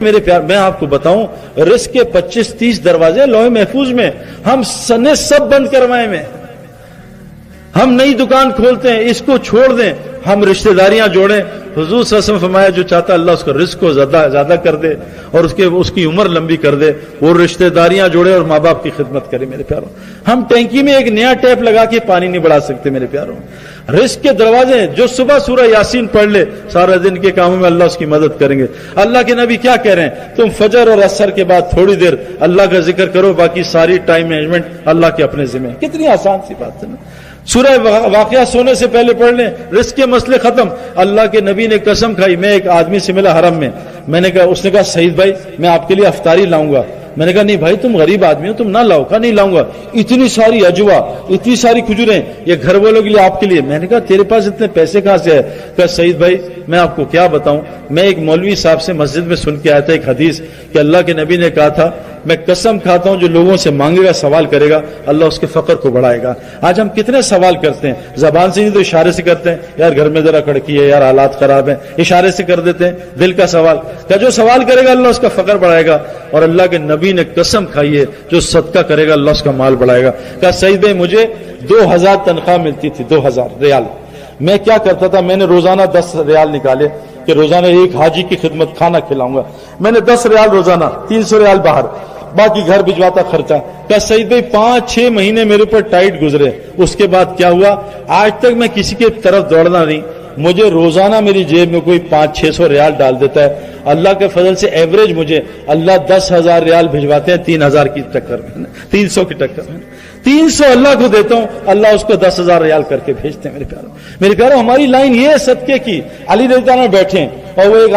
میرے پیار میں آپ کو بتاؤں رزق کے 25-30 دروازے لوح محفوظ میں، ہم سنے سب بند کروائے میں، ہم نئی دکان کھولتے ہیں اس کو چھوڑ دیں، ہم رشتہ داریاں جوڑیں۔ حضور صلی اللہ علیہ وسلم فرمایا جو چاہتا اللہ اس کو رزق کو زیادہ کر دے اور اس کی عمر لمبی کر دے، وہ رشتہ داریاں جوڑے اور ماں باپ کی خدمت کرے میرے پیاروں۔ ہم ٹینکی میں ایک نیا ٹیپ لگا کے پانی نہیں بڑھا سکتے میرے پیاروں۔ رزق کے دروازے جو صبح سورہ یاسین پڑھ لے سارا دن کے کاموں میں اللہ اس کی مدد کریں گے۔ اللہ کے نبی کیا کہہ رہے ہیں؟ تم فجر اور عصر کے بعد تھوڑی دیر اللہ کا ذکر کرو، باقی ساری ٹائم مینجمنٹ اللہ کے اپنے ذمہ۔ کتنی آسان سی بات ہے نا۔ سورہ واقعہ سونے سے پہلے پڑھ لیں، رزق کے مسئلے ختم۔ اللہ کے نبی نے قسم کھائی، میں ایک آدمی سے ملا حرم میں، میں نے کہا، اس نے کہا سعید بھائی میں آپ کے لیے افطاری لاؤں گا۔ میں نے کہا نہیں بھائی تم غریب آدمی ہو تم نہ لاؤ۔ کہا نہیں لاؤں گا، اتنی ساری اجوا اتنی ساری کھجوریں یہ گھر والوں کے لیے آپ کے لیے۔ میں نے کہا تیرے پاس اتنے پیسے کہاں سے ہے؟ کہا سعید بھائی میں آپ کو کیا بتاؤں، میں ایک مولوی صاحب سے مسجد میں سن کے آیا تھا ایک حدیث کہ اللہ کے نبی نے کہا تھا میں قسم کھاتا ہوں جو لوگوں سے مانگے گا سوال کرے گا اللہ اس کے فقر کو بڑھائے گا۔ آج ہم کتنے سوال کرتے ہیں، زبان سے نہیں تو اشارے سے کرتے ہیں، یار گھر میں ذرا کڑکی ہے، یار حالات خراب ہیں، اشارے سے کر دیتے ہیں۔ دل کا سوال کہ جو سوال کرے گا اللہ اس کا فقر بڑھائے گا، اور اللہ کے نبی نے قسم کھائی ہے جو صدقہ کرے گا اللہ اس کا مال بڑھائے گا۔ کہا سعید بھائی مجھے 2000 تنخواہ ملتی تھی، 2000 ریال۔ میں کیا کرتا تھا، میں نے روزانہ 10 ریال نکالے کہ روزانہ ایک حاجی کی خدمت کھانا کھلاؤں گا۔ میں نے 10 ریال روزانہ، 300 ریال باہر، باقی گھر بھجواتا خرچہ۔ کہا سعید بھائی 5-6 مہینے میرے اوپر ٹائٹ گزرے، اس کے بعد کیا ہوا، آج تک میں کسی کے طرف دوڑنا نہیں، مجھے روزانہ میری جیب میں کوئی 500-600 ریال ڈال دیتا ہے۔ اللہ کے فضل سے ایوریج مجھے اللہ 10,000 ریال بھجواتے ہیں 3,000 کی ٹکر میں، 300 کی ٹکر میں۔ 300 اللہ کو دیتا ہوں، اللہ اس کو 10,000 ریال کر کے بھیجتے ہیں۔ میرے پیاروں ہماری لائن یہ ہے صدقے کی۔ علی رضی اللہ عنہ بیٹھے ہیں اور وہ ایک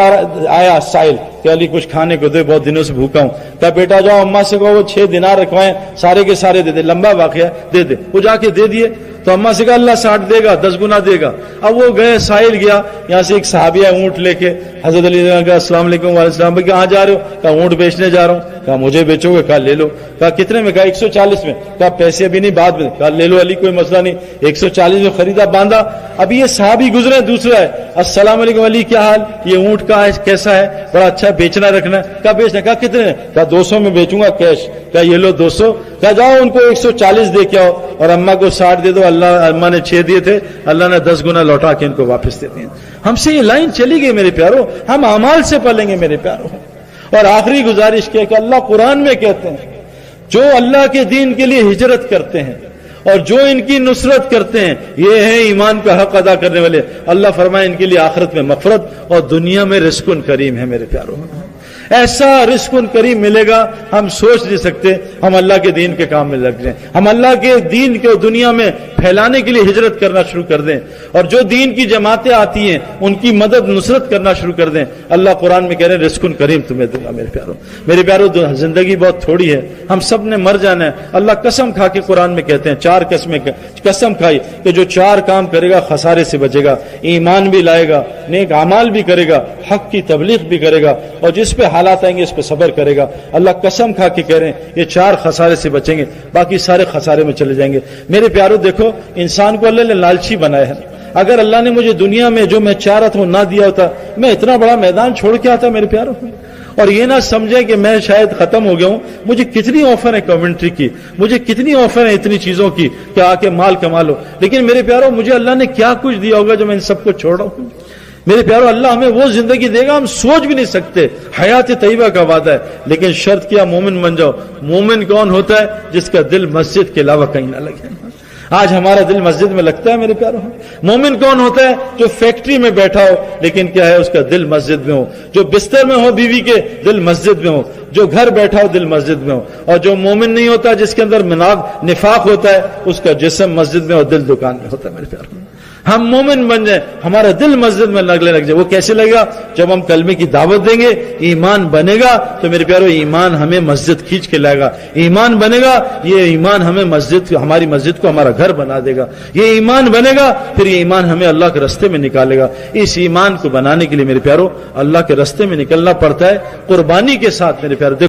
آیا سائل کہ علی کچھ کھانے کو دے، بہت دنوں سے بھوکا ہوں۔ کہا بیٹا جاؤ اماں سے کہو وہ 6 دینار رکھوائیں، سارے کے سارے دے دے، لمبا واقعہ دے دے۔ وہ جا کے دے دیے تو اماں سے کہا اللہ 60 دے گا، 10 گنا دے گا۔ اب وہ گئے، سائل گیا، یہاں سے ایک صحابیہ اونٹ لے کے حضرت علی نے کہا السلام علیکم وعلیکم السلام، بھائی کہاں جا رہے ہو؟ کہا اونٹ بیچنے جا رہا ہوں۔ کہا مجھے بیچو گے؟ کہا لے لو۔ کہا کتنے میں؟ کہا 140 میں۔ کہا پیسے ابھی نہیں بعد میں۔ کہا لے لو علی کوئی مسئلہ نہیں۔ 140 میں خریدا، باندھا۔ اب یہ صحابی گزرے، دوسرا ہے السلام علیکم علی کیا حال، یہ اونٹ کا ہے کیسا ہے، بڑا اچھا، بیچنا رکھنا ہے۔ کہا بیچنا۔ کہا کتنے؟ کہا 200 میں بیچوں گا کیش۔ کہا یہ لو 200۔ کہا جاؤ ان کو 140 دے کے آؤ اور اماں کو 60 دے دو، اللہ اماں نے 6 دیے تھے، اللہ نے 10 گنا لوٹا کے ان کو واپس دے دیے۔ ہم سے یہ لائن چلی گئی میرے پیاروں، ہم اعمال سے پلیں گے میرے پیاروں۔ اور آخری گزارش کیا کہ اللہ قرآن میں کہتے ہیں جو اللہ کے دین کے لیے ہجرت کرتے ہیں اور جو ان کی نصرت کرتے ہیں یہ ہیں ایمان کا حق ادا کرنے والے، اللہ فرمائے ان کے لیے آخرت میں مغفرت اور دنیا میں رزق کریم ہے میرے پیاروں۔ ایسا رزق کریم ملے گا ہم سوچ نہیں سکتے۔ ہم اللہ کے دین کے کام میں لگ جائیں، ہم اللہ کے دین کو دنیا میں پھیلانے کے لیے ہجرت کرنا شروع کر دیں، اور جو دین کی جماعتیں آتی ہیں ان کی مدد نصرت کرنا شروع کر دیں۔ اللہ قرآن میں کہہ رہے ہیں رزق کریم تمہیں دوں گا میرے پیاروں۔ میرے پیاروں زندگی بہت تھوڑی ہے، ہم سب نے مر جانا ہے۔ اللہ قسم کھا کے قرآن میں کہتے ہیں 4 قسمیں قسم کھائی کہ جو 4 کام کرے گا خسارے سے بچے گا، ایمان بھی لائے گا، نیک اعمال بھی کرے گا، حق کی تبلیغ بھی کرے گا، اور جس پہ حالات آئیں گے اس پہ صبر کرے گا۔ اللہ قسم کھا کے کہہ رہے ہیں یہ 4 خسارے سے بچیں گے، باقی سارے خسارے میں چلے جائیں گے۔ میرے پیاروں دیکھو انسان کو اللہ نے لالچی بنایا ہے۔ اگر اللہ نے مجھے دنیا میں جو میں چاہ رہا تھا وہ نہ دیا ہوتا، میں اتنا بڑا میدان چھوڑ کے آتا میرے پیاروں۔ اور یہ نہ سمجھیں کہ میں شاید ختم ہو گیا ہوں، مجھے کتنی آفر ہے کمنٹری کی، مجھے کتنی آفر ہے اتنی چیزوں کی کہ آ کے مال کما لو، لیکن میرے پیاروں مجھے اللہ نے کیا کچھ دیا ہوگا جو میں ان سب کو چھوڑ رہا ہوں۔ میرے پیاروں اللہ ہمیں وہ زندگی دے گا ہم سوچ بھی نہیں سکتے، حیات طیبہ کا وعدہ ہے، لیکن شرط کیا مومن بن جاؤ۔ مومن کون ہوتا ہے؟ جس کا دل مسجد کے علاوہ کہیں نہ لگے۔ آج ہمارا دل مسجد میں لگتا ہے میرے پیاروں۔ مومن کون ہوتا ہے؟ جو فیکٹری میں بیٹھا ہو لیکن کیا ہے اس کا دل مسجد میں ہو، جو بستر میں ہو بیوی کے دل مسجد میں ہو، جو گھر بیٹھا ہو دل مسجد میں ہو، اور جو مومن نہیں ہوتا جس کے اندر نفاق ہوتا ہے اس کا جسم مسجد میں اور دل دکان میں ہوتا ہے میرے پیاروں۔ ہم مومن بن جائیں، ہمارا دل مسجد میں لگنے لگ جائے۔ وہ کیسے لگے گا؟ جب ہم کلمے کی دعوت دیں گے، ایمان بنے گا تو میرے پیارو ایمان ہمیں مسجد کھینچ کے لائے گا۔ ایمان بنے گا، یہ ایمان ہمیں ہماری مسجد کو ہمارا گھر بنا دے گا۔ یہ ایمان بنے گا، پھر یہ ایمان ہمیں اللہ کے راستے میں نکالے گا۔ اس ایمان کو بنانے کے لیے میرے پیارو اللہ کے راستے میں نکلنا پڑتا ہے قربانی کے ساتھ میرے پیارو۔